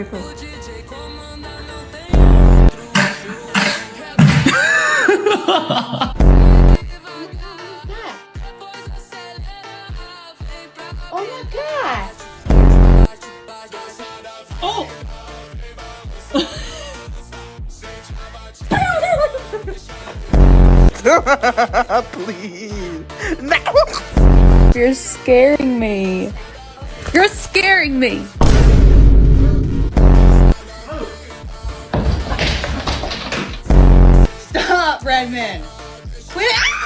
free poop. Oh my god! Oh! Please. No. You're scaring me. You're scaring me. Stop, Redmond! Quit!